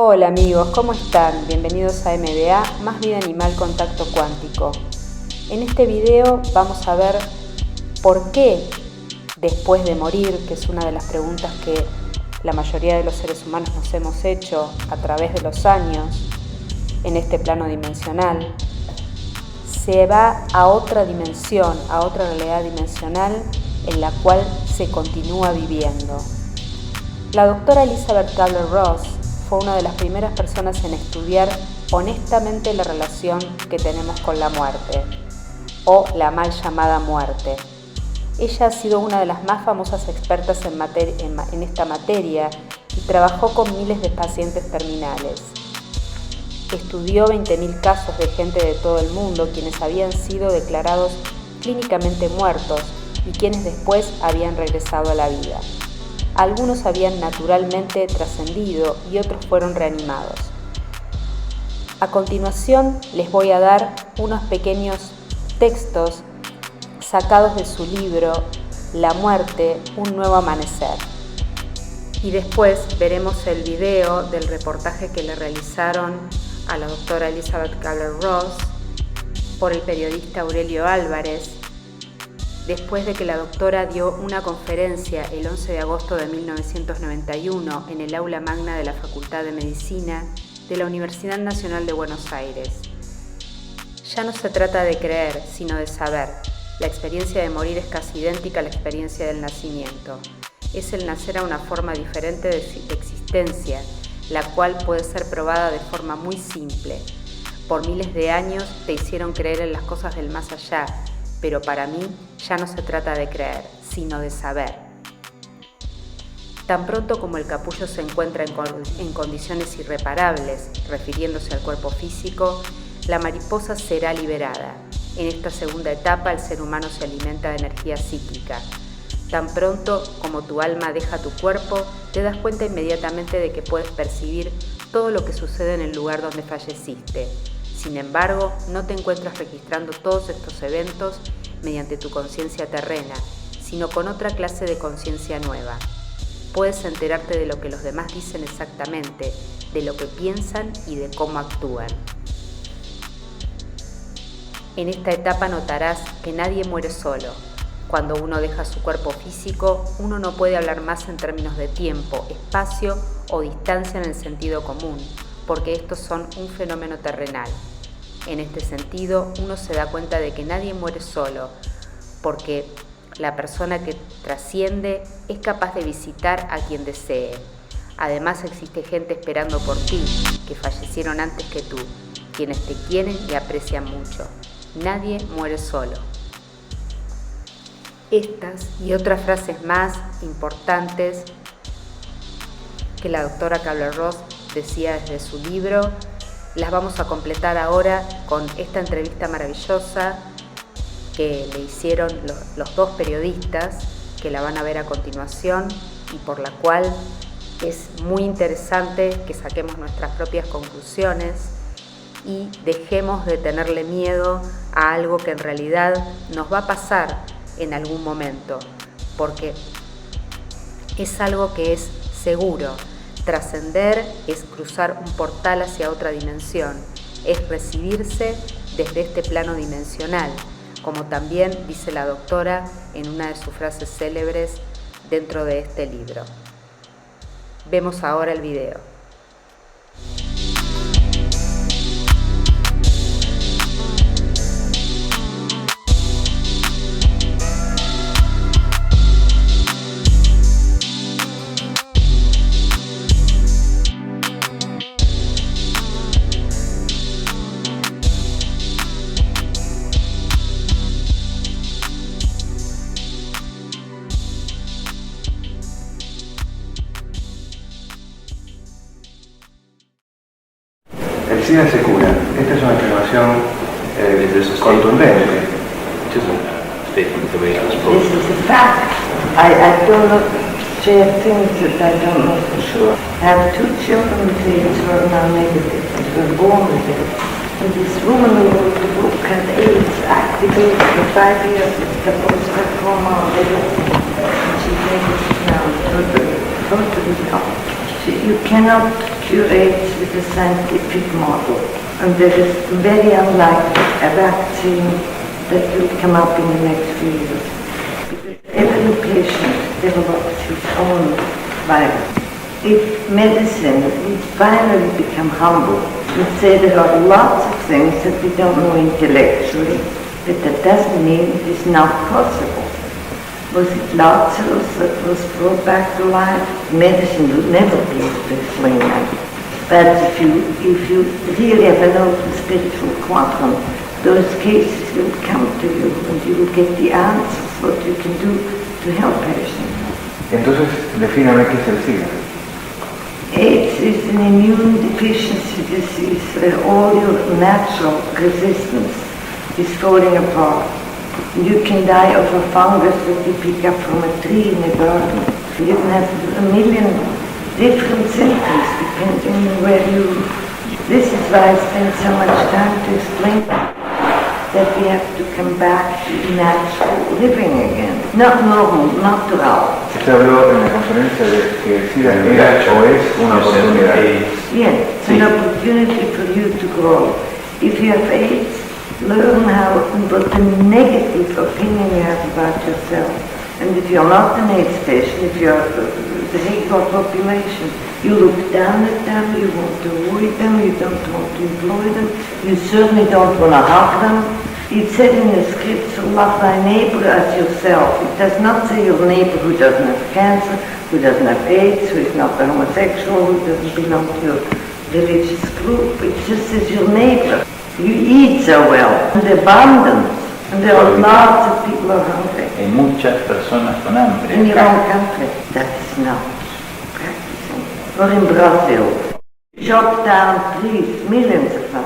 Hola amigos, ¿cómo están? Bienvenidos a MVA, Más Vida Animal Contacto Cuántico. En este video vamos a ver por qué después de morir, que es una de las preguntas que la mayoría de los seres humanos nos hemos hecho a través de los años en este plano dimensional, se va a otra dimensión, a otra realidad dimensional en la cual se continúa viviendo. La doctora Kübler Ross fue una de las primeras personas en estudiar honestamente la relación que tenemos con la muerte, o la mal llamada muerte. Ella ha sido una de las más famosas expertas en esta materia y trabajó con miles de pacientes terminales. Estudió 20.000 casos de gente de todo el mundo quienes habían sido declarados clínicamente muertos y quienes después habían regresado a la vida. Algunos habían naturalmente trascendido y otros fueron reanimados. A continuación les voy a dar unos pequeños textos sacados de su libro La muerte, un nuevo amanecer. Y después veremos el video del reportaje que le realizaron a la doctora Kübler Ross por el periodista Aurelio Álvarez, después de que la doctora dio una conferencia el 11 de agosto de 1991 en el aula magna de la Facultad de Medicina de la Universidad Nacional de Buenos Aires. Ya no se trata de creer, sino de saber. La experiencia de morir es casi idéntica a la experiencia del nacimiento. Es el nacer a una forma diferente de existencia, la cual puede ser probada de forma muy simple. Por miles de años te hicieron creer en las cosas del más allá, pero para mí ya no se trata de creer, sino de saber. Tan pronto como el capullo se encuentra en condiciones irreparables, refiriéndose al cuerpo físico, la mariposa será liberada. En esta segunda etapa el ser humano se alimenta de energía psíquica. Tan pronto como tu alma deja tu cuerpo, te das cuenta inmediatamente de que puedes percibir todo lo que sucede en el lugar donde falleciste. Sin embargo, no te encuentras registrando todos estos eventos mediante tu conciencia terrena, sino con otra clase de conciencia nueva. Puedes enterarte de lo que los demás dicen exactamente, de lo que piensan y de cómo actúan. En esta etapa notarás que nadie muere solo. Cuando uno deja su cuerpo físico, uno no puede hablar más en términos de tiempo, espacio o distancia en el sentido común, porque estos son un fenómeno terrenal. En este sentido, uno se da cuenta de que nadie muere solo, porque la persona que trasciende es capaz de visitar a quien desee. Además, existe gente esperando por ti, que fallecieron antes que tú, quienes te quieren y aprecian mucho. Nadie muere solo. Estas y otras frases más importantes que la doctora Kübler Ross decía desde su libro, las vamos a completar ahora con esta entrevista maravillosa que le hicieron los dos periodistas que la van a ver a continuación y por la cual es muy interesante que saquemos nuestras propias conclusiones y dejemos de tenerle miedo a algo que en realidad nos va a pasar en algún momento, porque es algo que es seguro. Trascender es cruzar un portal hacia otra dimensión, es recibirse desde este plano dimensional, como también dice la doctora en una de sus frases célebres dentro de este libro. Vemos ahora el video. El SIDA se cura. Esta es una afirmación contundente. This is a fact. I do not share things that I don't know for sure. I have 2 children with AIDS who are now negative and were born with it. And this woman who wrote the book had AIDS activated for 5 years with the post-trauma of AIDS. And she's negative now, totally gone. You cannot curates with a scientific model, and there is very unlikely a vaccine that will come up in the next few years. Because every patient develops his own virus. If medicine would finally become humble and say there are lots of things that we don't know intellectually, but that doesn't mean it is not possible. Was it Lazarus that was brought back to life? Medicine would never be able to explain that. But if you really have an open spiritual quantum, those cases will come to you and you will get the answers, what you can do to help patients. Entonces, defíname qué es el SIDA. AIDS is an immune deficiency disease where all your natural resistance is falling apart. You can die of a fungus that you pick up from a tree in a garden. You can have a million different symptoms depending on where you... This is why I spend so much time to explain that we have to come back to natural living again. Not normal, natural. Usted habló en la conferencia de que el SIDA era o es una oportunidad. Yes, it's an opportunity for you to grow. If you have AIDS, learn what the negative opinion you have about yourself. And if you're not an AIDS patient, if you're the regular population, you look down at them, you want to avoid them, you don't want to employ them, you certainly don't want to hug them. It said in the scripture, love thy neighbor as yourself. It does not say your neighbor who doesn't have cancer, who doesn't have AIDS, who is not a homosexual, who doesn't belong to your religious group. It just says your neighbor. You eat so well, and abundance, and there are lots of people who are hungry. Hay muchas personas con hambre. In your own country, that is not practicing. Or in Brazil, chop down trees, millions of them,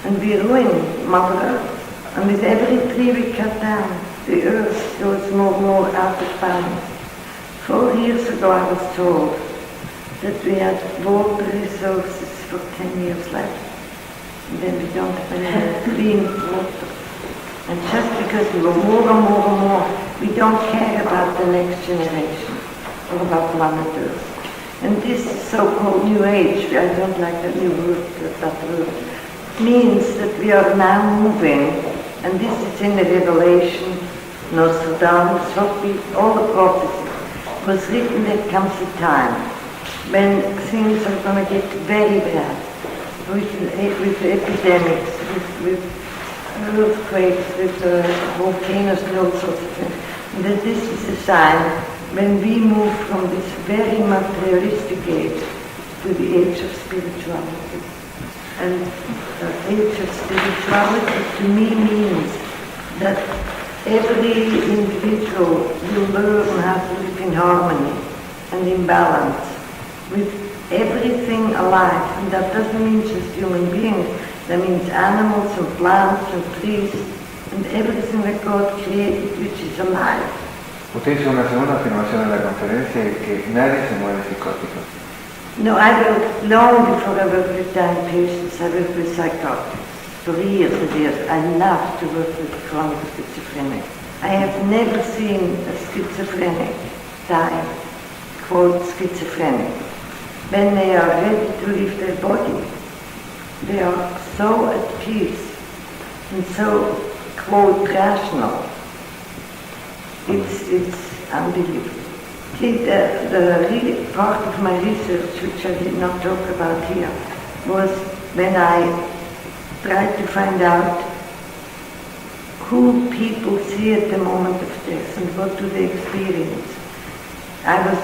and we ruin Mother Earth. And with every tree we cut down, the earth goes more and more out of balance. 4 years ago I was told that we had water resources for 10 years left. And then we don't have any clean water. And just because we go more and more and more, we don't care about the next generation or about planet Earth. And this so-called New Age, I don't like that new word, that word, means that we are now moving, and this is in the Revelation, Nostradamus, all the prophecies, was written there comes a time when things are going to get very bad. With epidemics, with earthquakes, with volcanoes and all sorts of things. And that this is a sign when we move from this very materialistic age to the age of spirituality. And the age of spirituality to me means that every individual will learn how to live in harmony and in balance with everything alive, and that doesn't mean just human beings, that means animals and plants and trees and everything that God created which is alive. Usted hizo una segunda afirmación en la conferencia de que nadie se muere psicótico. No, I worked long before I worked with dying patients, I worked with psychotics. For years and years, I loved to work with chronic schizophrenic. I have never seen a schizophrenic die, quote, schizophrenic. When they are ready to leave their body, they are so at peace and so, quote, rational. It's unbelievable. See, the really part of my research, which I did not talk about here, was when I tried to find out who people see at the moment of death and what do they experience. I was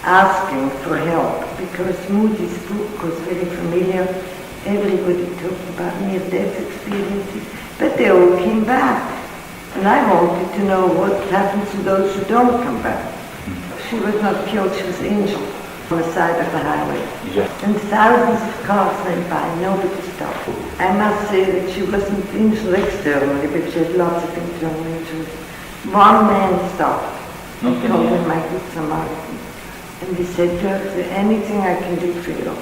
asking for help because Moody's book was very familiar. Everybody talked about near-death experiences, but they all came back. And I wanted to know what happens to those who don't come back. She was not killed, she was injured on the side of the highway. Yeah. And thousands of cars went by, nobody stopped. I must say that she wasn't injured externally, but she had lots of internal injuries. One man stopped. He told me, my good Samaritan. And he said, is there anything I can do for you?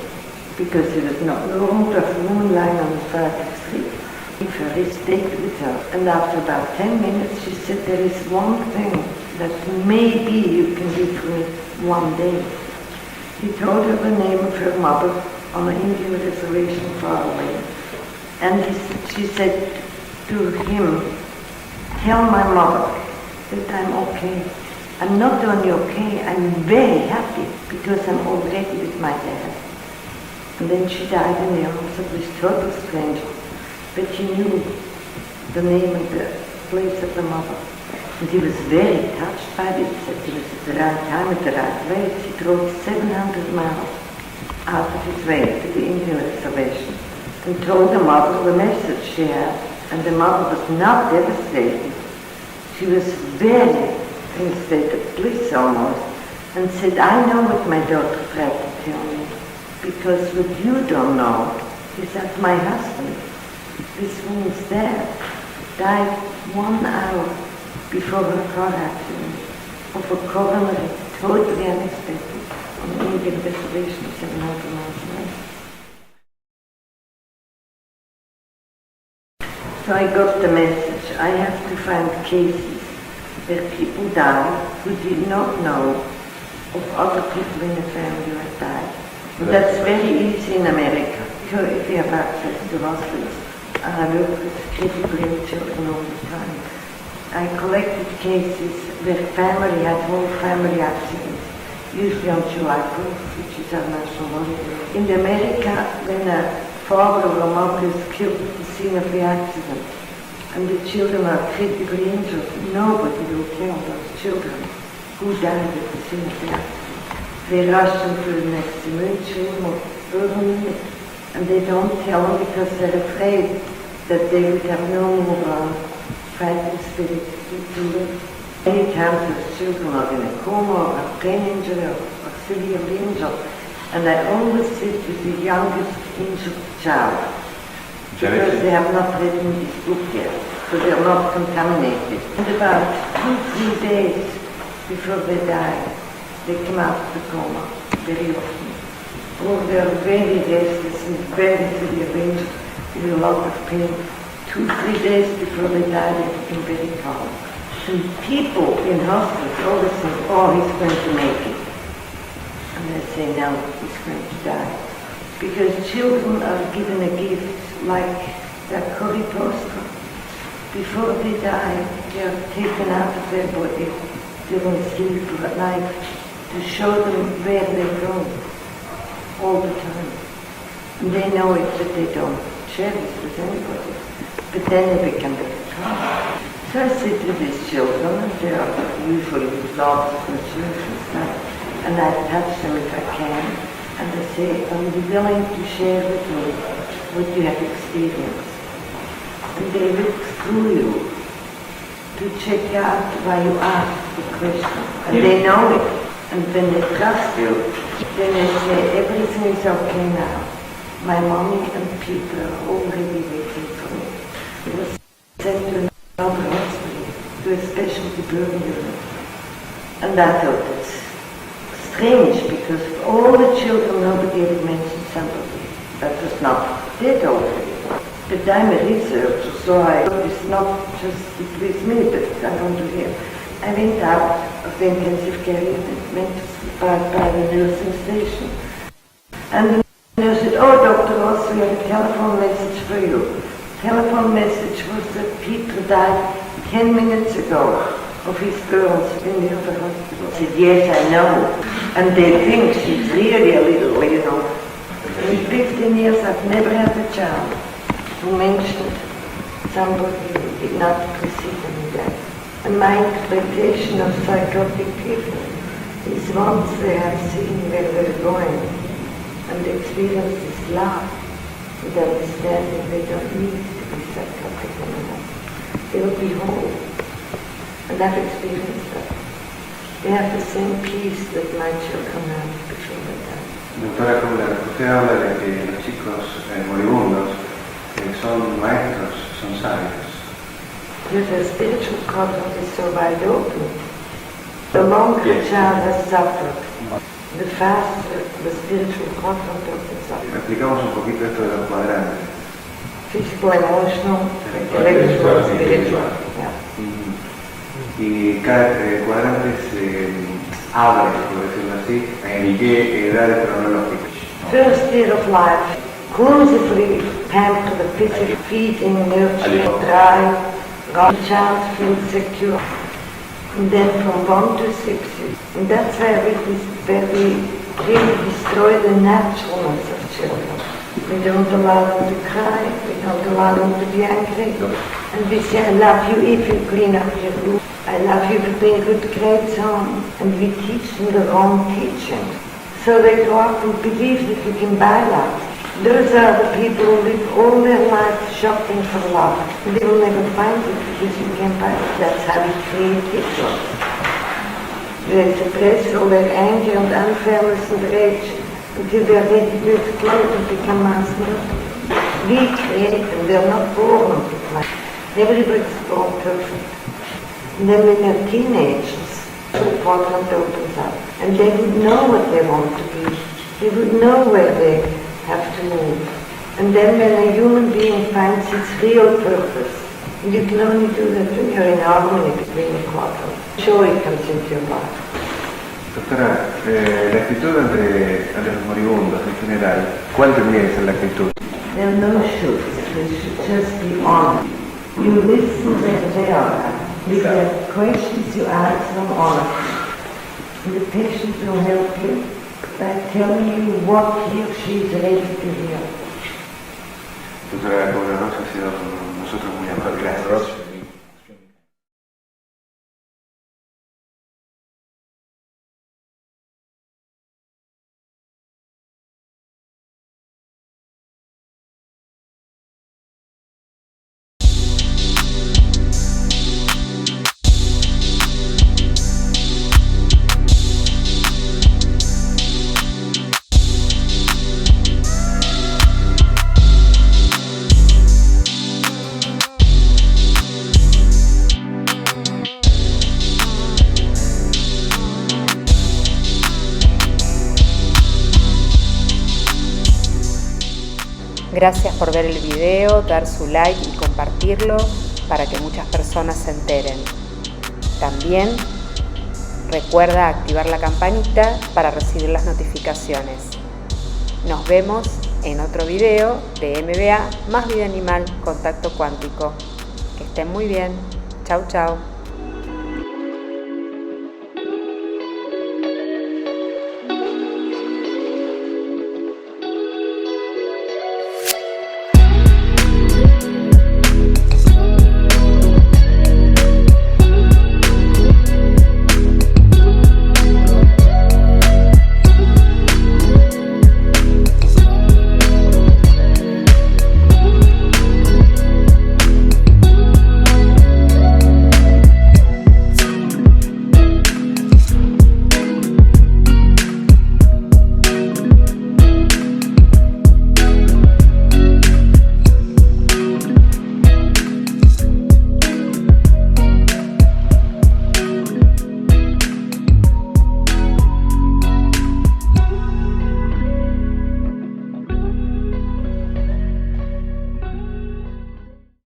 Because it was not normal to have a woman lying on the side of the street. If her is stayed with her. And after about 10 minutes, she said, there is one thing that maybe you can do for me one day. He told her the name of her mother on an Indian reservation far away. And she said to him, tell my mother that I'm okay. I'm not only okay, I'm very happy because I'm already with my dad. And then she died in the arms of this total stranger. But she knew the name and the place of the mother. And he was very touched by this, that he was at the right time, at the right place. He drove 700 miles out of his way to the Indian reservation and told the mother the message she had. And the mother was not devastated. She was very in a state of bliss almost, and said, I know what my daughter tried to tell me, because what you don't know is that my husband, this woman's dad, died 1 hour before her car accident of a coronary, totally unexpected, on an Indian reservation 700 miles away. So I got the message. I have to find cases where people die who did not know of other people in the family who had died. And that's very easy in America, so if you have access to hospitals. And I work with critically ill children all the time. I collected cases where family had whole family accidents, usually on July 4th, which is our national holiday. In America, when a father or a mother is killed at the scene of the accident, and the children are critically injured, nobody will tell those children who died at the scene of the accident. They rush them to the next emergency room or urban unit, and they don't tell them because they're afraid that they would have no more fighting spirit to live. Many times those children are in a coma or a brain injury or severely injured, and I always sit with the youngest injured child. Because they have not read in this book yet, so they are not contaminated. And about 2-3 days before they die, they come out of the coma very often. Or they are very restless and very severely injured with a lot of pain. 2-3 days before they die, they become very calm. And people in hospitals always think, oh, he's going to make it. And they say, no, he's going to die. Because children are given a gift like their curry poster. Before they die, they are taken out of their body during sleep or at night to show them where they go all the time. And they know it, but they don't share this with anybody. But then they become very calm. So I sit with these children, and they are usually with lots of concerns and stuff, and I touch them if I can. And I say, are you willing to share with me what you have experienced? And they look through you to check out why you ask the question. And they know it. And when they trust you, then they say, everything is okay now. My mommy and people are already waiting for me. It was sent to another hospital, to a specialty burn unit. And I thought it's strange, because of all the children, nobody ever mentioned somebody that was not dead already. But I'm a researcher, so it's not just with me, but I want to hear. I went out of the intensive care unit, went by the nursing station. And the nurse said, oh, Dr. Ross, we have a telephone message for you. Telephone message was that Peter died 10 minutes ago of his girls in the other hospital. I said, yes, I know. And they think she's really a little, you know. In 15 years, I've never had a child who mentioned somebody who did not precede them in death. And my interpretation of psychotic people is once they have seen where they're going and experienced this love, with understanding they don't need to be psychotic anymore. They will be whole. And I've experienced that. They have the same peace that my children had before they died. Doctora Kübler, usted habla de que los chicos moribundos son maestros, son sabios. If the spiritual contact is so wide open, the longer the child has suffered, the faster the spiritual contact of the suffering. Explicamos un poquito esto de los cuadrantes. Physical, emotional, intellectual, spiritual. Yeah. Y cada cuadrante habla, por decirlo así, en qué edades cronológicas. First year of life, exclusively pamper the physical, feeding, nurturing, drive, God, child feels secure. And then from 1 to 6 years. And that's where we really destroy the naturalness of children. We don't allow them to cry, we don't allow them to be angry. And we say, I love you if you clean up your room. I love you for being good grades home. And we teach them the wrong teaching. So they grow up and believe that you can buy love. Those are the people who live all their life shopping for love. They will never find it because you can buy it. That's how we create Hitler. They suppress all their anger and unfairness and rage until they are ready to explode and become mass murderers. We create them, they're not born with life. Everybody's born perfect. And then when they're teenagers, the portrait opens up. And they would know what they want to be. They would know where they have to move. And then when a human being finds its real purpose, and you can only do that when you're in harmony between the quadrants. Joy comes into your life. Doctora, la actitud ante los moribundos en general, ¿cuál tendría que ser la actitud? There are no shoulds, they should just be honest. You listen where they are. If they have questions, you answer them honestly. And the patient will help you by telling you what he or she is ready to hear. Doctora Kübler Ross, ha sido con nosotros muy amable. Gracias. Gracias por ver el video, dar su like y compartirlo para que muchas personas se enteren. También recuerda activar la campanita para recibir las notificaciones. Nos vemos en otro video de MVA Más Vida Animal Contacto Cuántico. Que estén muy bien. Chau, chau.